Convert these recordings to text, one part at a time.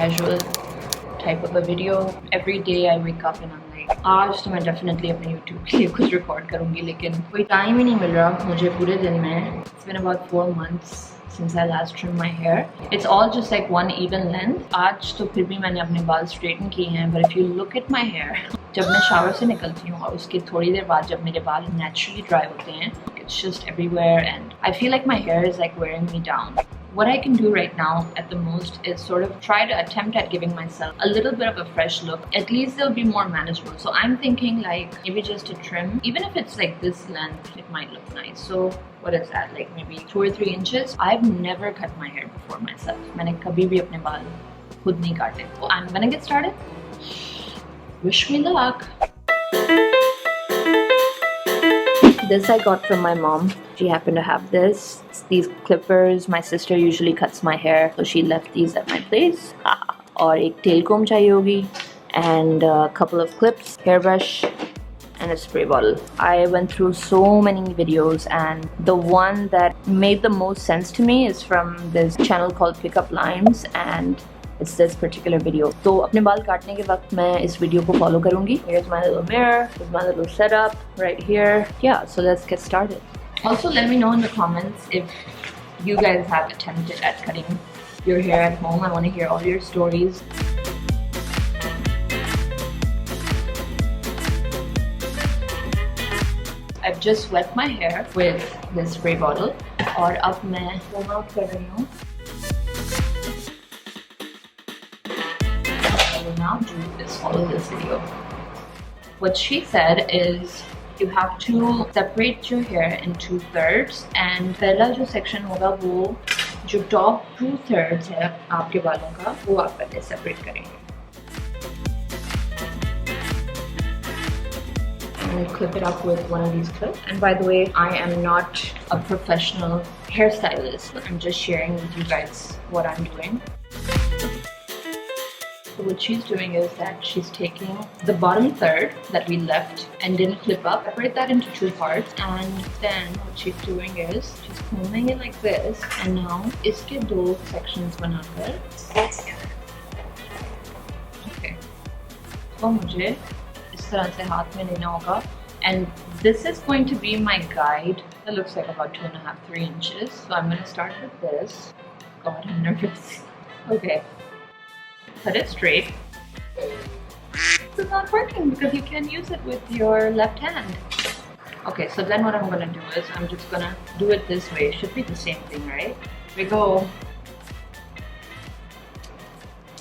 casual type of a video. Every day I wake up and I'm like, आज तो मैं definitely अपने YouTube के लिए कुछ record करूँगी, लेकिन कोई time ही नहीं मिल रहा मुझे पूरे दिन में. It's been about 4 months since I last trimmed my hair. It's all just like one even length. आज तो फिर भी मैंने अपने बाल straighten किए हैं, but if you look at my hair, जब मैं shower से निकलती हूँ और उसके थोड़ी देर बाद जब मेरे बाल naturally dry होते हैं, it's just everywhere and I feel like my hair is like wearing me down. What I can do right now at the most is sort of try to attempt at giving myself a little bit of a fresh look. At least it'll be more manageable. So I'm thinking like maybe just a trim, even if it's like this length, it might look nice. So what is that, like maybe 2 or 3 inches? I've never cut my hair before myself. मैंने कभी भी अपने बाल खुद नहीं काटे. So I'm gonna get started. Wish me luck. This I got from my mom. She happened to have this. These clippers. My sister usually cuts my hair, so she left these at my place. और एक tail comb चाहिए होगी, and a couple of clips, hairbrush, and a spray bottle. I went through so many videos, and the one that made the most sense to me is from this channel called Pickup Lines, and it's this particular video. तो अपने बाल काटने के वक्त मैं इस video को follow करूँगी. Here's my little mirror. Here's my little setup right here. Yeah, so let's get started. Also, let me know in the comments if you guys have attempted at cutting your hair at home. I want to hear all your stories. I've just wet my hair with this spray bottle. और अब मैं comb out कर रही हूँ. Now do is follow this video. What she said is you have to separate your hair in 2 thirds, and पहला जो section होगा वो जो top 2 thirds है आपके बालों का वो आप पहले separate करेंगे. And clip it up with one of these clips. And by the way, I am not a professional hairstylist. I'm just sharing with you guys what I'm doing. So what she's doing is that she's taking the bottom third that we left and didn't clip up, separate that into 2 parts, and then what she's doing is she's combing it like this, and now iske 2 sections banakar okay. So मुझे इस तरह से हाथ में लेना होगा, and this is going to be my guide. It looks like about 2.5-3 inches. So I'm going to start with this. God, I'm nervous. Okay. Cut it straight. This is not working because you can't use it with your left hand. Okay, so then what I'm gonna do is I'm just gonna do it this way. It should be the same thing, right? Here we go.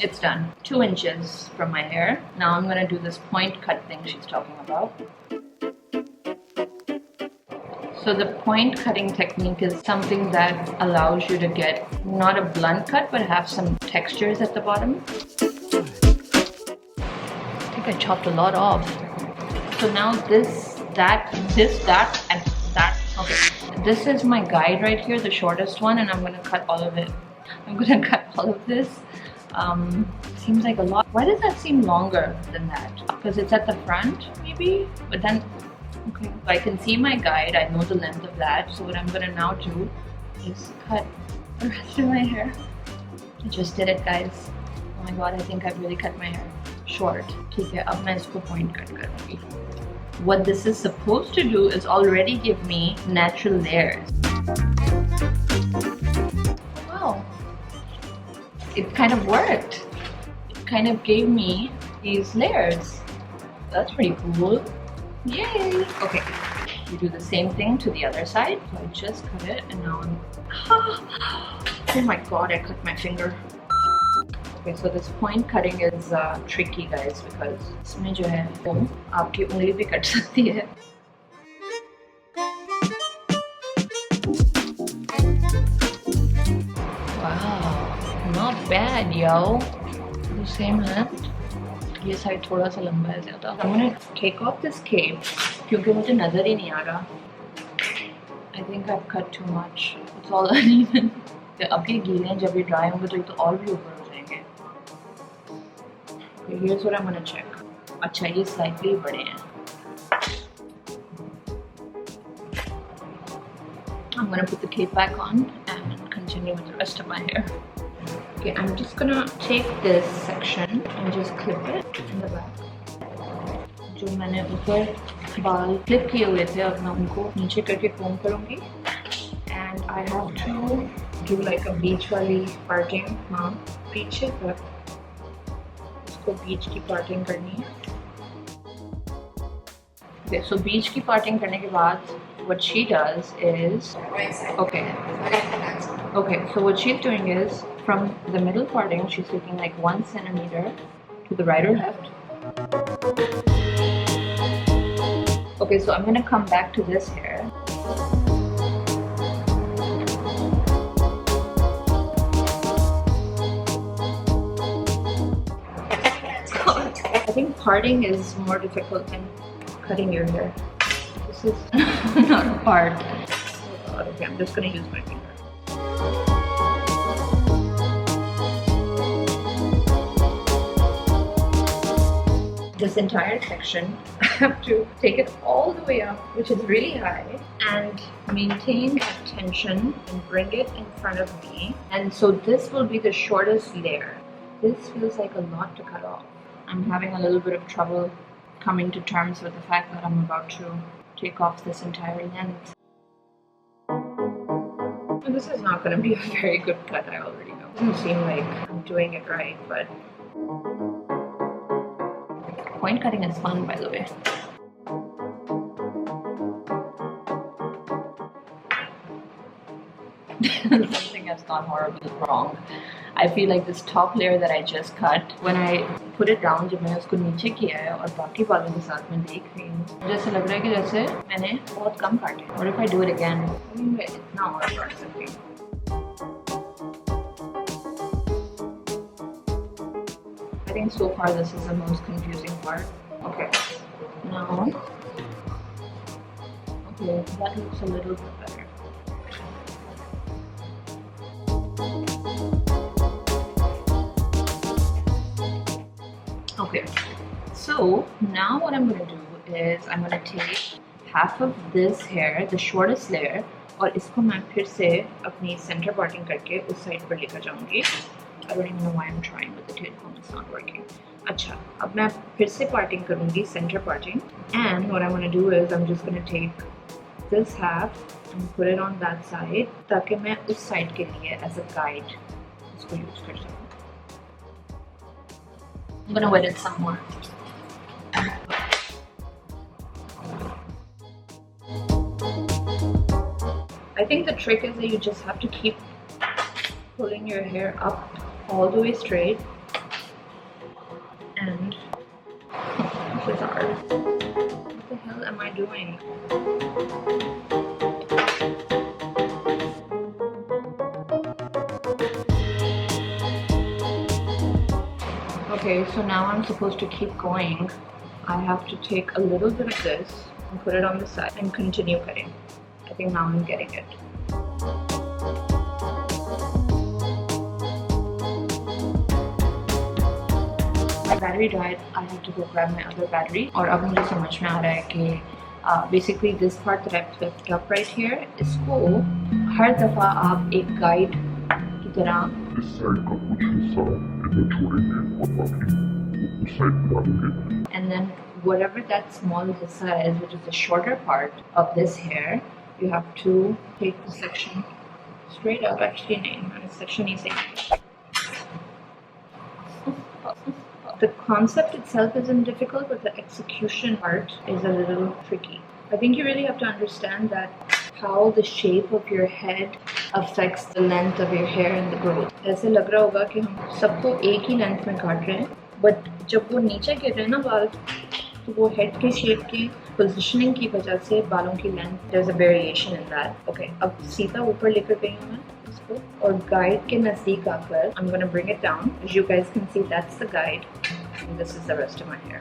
It's done. 2 inches from my hair. Now I'm gonna do this point cut thing she's talking about. So the point cutting technique is something that allows you to get not a blunt cut but have some textures at the bottom. I think I chopped a lot off. So now this, that, and that. Okay, this is my guide right here, the shortest one, and I'm gonna cut all of it. I'm gonna cut all of this. Seems like a lot. Why does that seem longer than that? Because it's at the front, maybe? But then okay, so I can see my guide, I know the length of that, so what I'm gonna now do is cut the rest of my hair. I just did it, guys. Oh my god, I think I've really cut my hair short. ठीक है, अब मैं इसको point cut करूँगी. What this is supposed to do is already give me natural layers. Wow, it kind of worked. It kind of gave me these layers. That's pretty cool. Yay! Okay, we do the same thing to the other side. So I just cut it and now I'm... Oh my god, I cut my finger. Okay, so this point cutting is tricky, guys, because इसमें जो है वो आपकी उंगली भी cut सकती है. Wow, not bad, yo. The same length. ये साइड थोड़ा सा लंबा है ज़्यादा. I'm gonna take off this cape क्योंकि मुझे नज़र ही नहीं आ रहा. I think I've cut too much. It's all uneven. अब ये गीले हैं, जब ये ड्राई होंगे तो ये तो और भी ऊपर हो जाएंगे. Here's what I'm gonna check. अच्छा, ये slightly बड़े हैं. I'm gonna put the cape back on and continue with the rest of my hair. Okay, I'm just gonna take this section and just clip it in the back. जो मैंने ऊपर बाल clip किए हुए थे अब मैं उनको नीचे करके कोम करूँगी. And I have to do like a beach वाली parting. हाँ, पीछे तक इसको beach की parting करनी है. Okay, so beach की parting करने के बाद what she does is okay, so what she's doing is from the middle parting she's taking like 1 centimeter to the right or left. Okay, so I'm gonna come back to this hair. I think parting is more difficult than cutting your hair. This is not a part. Oh God, okay, I'm just gonna use my finger. This entire section, I have to take it all the way up, which is really high, and maintain that tension and bring it in front of me. And so this will be the shortest layer. This feels like a lot to cut off. I'm having a little bit of trouble coming to terms with the fact that I'm about to take off this entire length. This is not going to be a very good cut, I already know. It doesn't seem like I'm doing it right, but point cutting is fun, by the way. Something has gone horribly wrong. I feel like this top layer that I just cut, when I put it down, जब मैंने उसको नीचे किया है और बाकी बालों के साथ में देख रही हूँ, मुझे ऐसा लग रहा है कि जैसे मैंने बहुत कम काटे. What if I do it again? I mean, मैं इतना और काट सकती हूँ. I think so far this is the most confusing part. Okay, now, okay, that looks a little bit better. Okay, so now what I'm going to do is I'm going to take half of this hair, the shortest layer, और इसको मैं फिर से अपनी center parting करके उस side पर लेकर जाऊँगी. I don't even know why I'm trying with the tail comb, it's not working. अच्छा, अब मैं फिर से parting करूँगी, center parting, and what I'm going to do is I'm just going to take this half and put it on that side ताकि मैं उस side के लिए as a guide इसको use कर सकूँ. I'm gonna wet it some more. I think the trick is that you just have to keep pulling your hair up all the way straight. And this is hard. What the hell am I doing? Okay, so now I'm supposed to keep going. I have to take a little bit of this and put it on the side and continue cutting. I think now I'm getting it. My battery died. I have to go grab my other battery. और अब मुझे समझ में आ रहा है कि basically this part that I've flipped up right here, इसको हर दफा आप एक guide की तरह इस साइड का कुछ हिस्सा इधर छोड़ेंगे और बाकी उस साइड पे डालेंगे. And then whatever that small hissa is, which is the shorter part of this hair, you have to take the section straight up. Actually, नहीं, section ही सही. The concept itself isn't difficult, but the execution part is a little tricky. I think you really have to understand that how the shape of your head affects the length of your hair and the growth. ऐसे लग रहा होगा कि हम सबको एक ही length में काट रहे हैं, but जब वो नीचे गिर रहे हैं ना बाल, तो वो हेड के शेप की पोजीशनिंग की वजह से बालों की length, there's a variation in that. Okay, अब सीधा ऊपर लेकर गई हूँ मैं इसको और गाइड के नज़दीक आकर I'm gonna bring it down. As you guys can see, that's the guide, and this is the rest of my hair.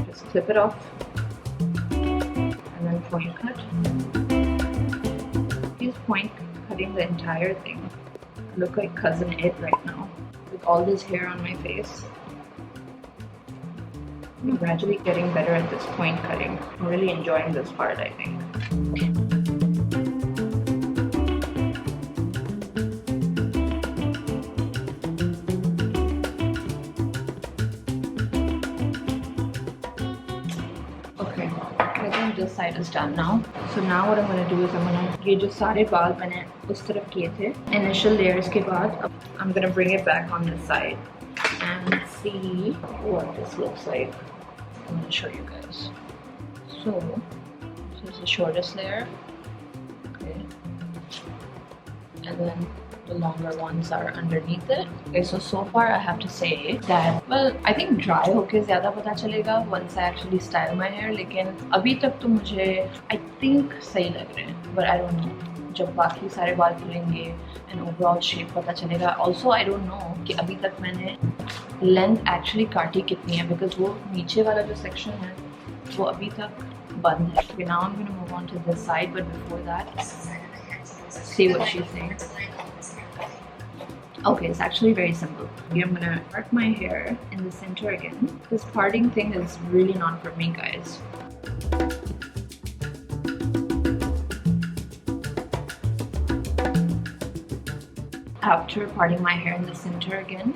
Just clip it off and then point cut. He's point cutting the entire thing. I look like Cousin Ed right now with all this hair on my face. I'm gradually getting better at this point cutting. I'm really enjoying this part, I think. this side is done now. So now what I'm gonna do is I'm gonna ये जो सारे बाल मैंने उस तरफ किए थे initial layers के बाद I'm gonna bring it back on this side and see what this looks like. I'm gonna show you guys. So this is the shortest layer, okay, and then the longer ones are underneath it. Okay, so far I have to say that, well, I think dry होके ज़्यादा पता चलेगा once I actually style my hair. लेकिन अभी तक तो मुझे I think सही लग रहे हैं, but I don't know. जब बाकी सारे बाल खुलेंगे and overall shape पता चलेगा. Also I don't know कि अभी तक मैंने length actually काटी कितनी है, because वो नीचे वाला जो section है वो अभी तक बंद है. Okay, now I'm gonna move on to this side, but before that, see what she's saying. Okay, it's actually very simple. I'm gonna part my hair in the center again. This parting thing is really not for me, guys. After parting my hair in the center again,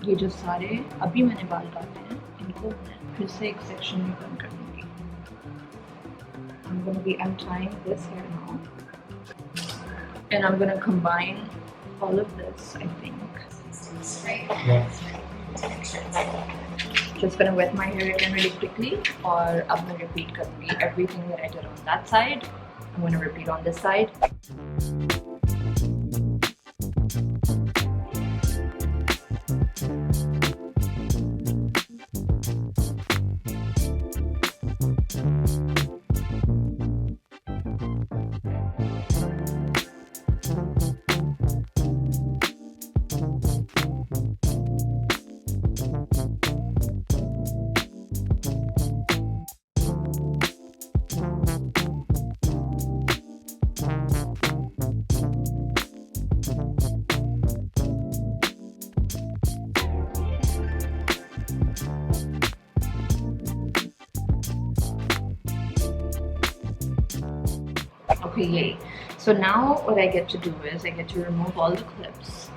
ये जो सारे अभी मैंने बाल काटे हैं इनको मैं फिर से एक section में बंद कर दूँगी. I'm gonna be untying this hair now, and I'm gonna combine all of this, I think. Just gonna wet my hair again really quickly, or I'm gonna repeat करूँगी everything that I did on that side. I'm gonna repeat on this side. Okay, yay. So now what I get to do is I get to remove all the clips,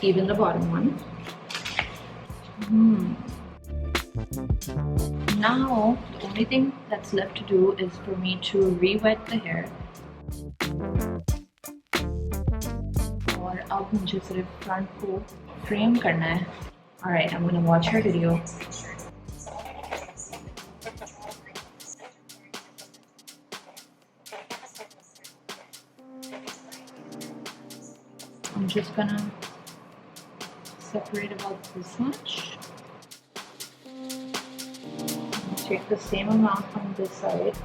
even the bottom one. Now the only thing that's left to do is for me to re-wet the hair. और अब मुझे सिर्फ front को frame करना है. Alright, I'm gonna watch her video. I'm just gonna separate about this much. Take the same amount on this side.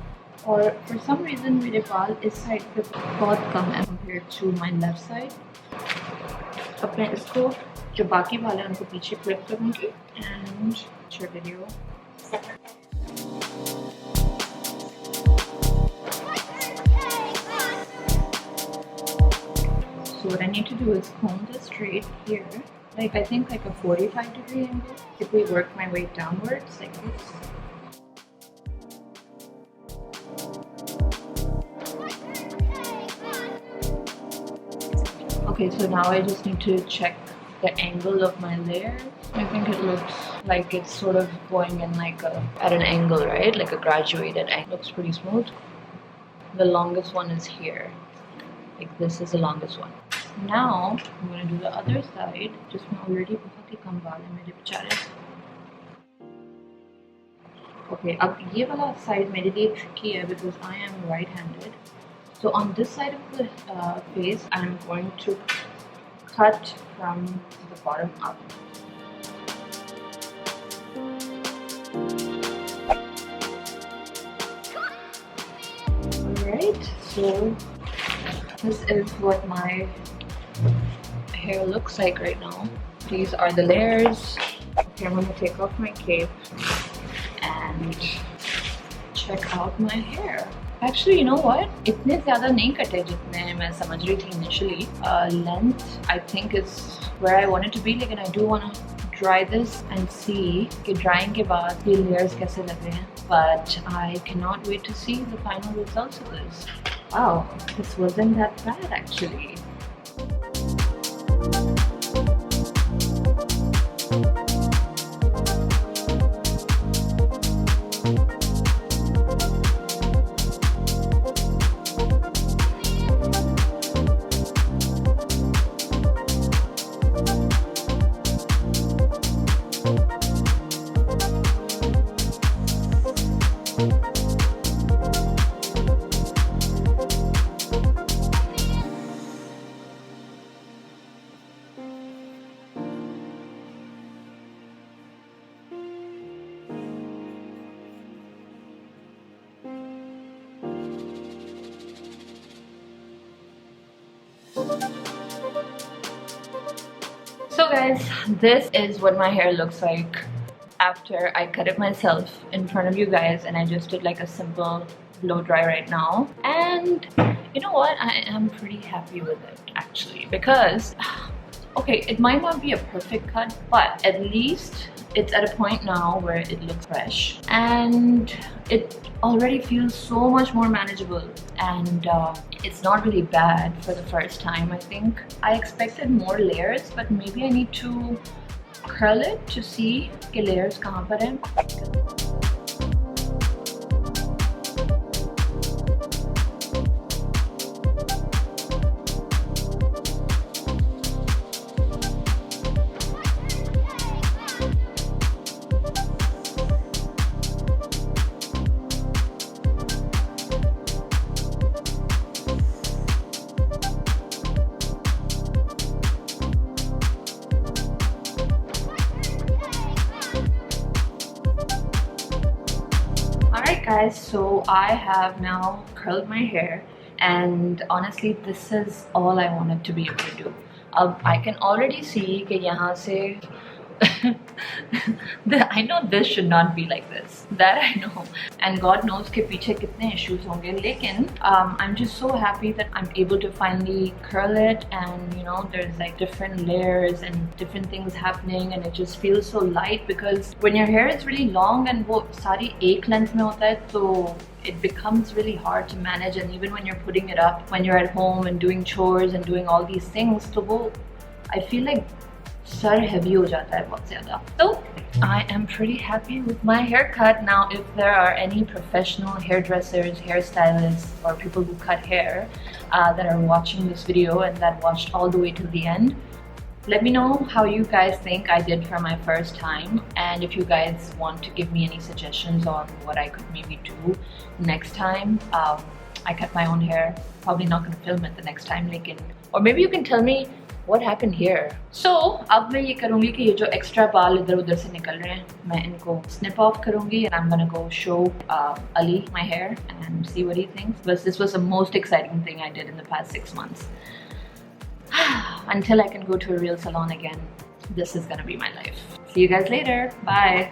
Or for some reason मेरे बाल इस side पे बहुत कम है compared to my left side. अब मैं इसको जो बाकी बाल हैं उनको पीछे flip करूँगी and share video. So what I need to do is comb this straight here, like I think like a 45-degree angle. If we work my way downwards like this. Okay, so now I just need to check the angle of my layer. I think it looks like it's sort of going in like at an angle, right? Like a graduated angle. Looks pretty smooth. The longest one is here. Like this is the longest one. Now I'm going to do the other side. Just already बहुत ही कम बाल है मेरे बेचारे. Okay, अब ये वाला side मेरे लिए tricky है because I am right-handed. So on this side of the face, I'm going to cut from the bottom up. Alright, so this is what my hair looks like right now. These are the layers. Okay, I'm gonna take off my cape and check out my hair. Actually, you know what? इतने ज़्यादा नहीं कटे जितने मैं समझ रही थी initially. Length, I think, is where I want it to be. लेकिन I do want to dry this and see कि drying के बाद ये layers कैसे लग रहे हैं. But I cannot wait to see the final results of this. Wow, this wasn't that bad actually. So guys, this is what my hair looks like after I cut it myself in front of you guys, and I just did like a simple blow dry right now. And you know what, I am pretty happy with it actually, because okay, it might not be a perfect cut, but at least it's at a point now where it looks fresh and it already feels so much more manageable, and it's not really bad for the first time. I think I expected more layers, but maybe I need to curl it to see कि layers कहाँ पर हैं. Alright guys, so I have now curled my hair, and honestly this is all I wanted to be able to do. I can already see कि यहाँ से I know this should not be like this, that I know, and God knows कि पीछे कितने issues होंगे, लेकिन I'm just so happy that I'm able to finally curl it, and you know, there's like different layers and different things happening, and it just feels so light, because when your hair is really long and वो सारी एक length में होता है, तो it becomes really hard to manage. And even when you're putting it up, when you're at home and doing chores and doing all these things, तो वो I feel like sar heavy ho jata hai bahut zyada. So I am pretty happy with my haircut. Now if there are any professional hairdressers, hairstylists, or people who cut hair that are watching this video and that watched all the way till the end, let me know how you guys think I did for my first time, and if you guys want to give me any suggestions on what I could maybe do next time. I cut my own hair, probably not going to film it the next time, or maybe you can tell me what happened here. So अब मैं ये करूँगी कि ये जो extra बाल इधर उधर से निकल रहे हैं, मैं इनको snip off करूँगी, and I'm gonna go show Ali my hair and see what he thinks. But this was the most exciting thing I did in the past 6 months. Until I can go to a real salon again, this is gonna be my life. See you guys later. Bye.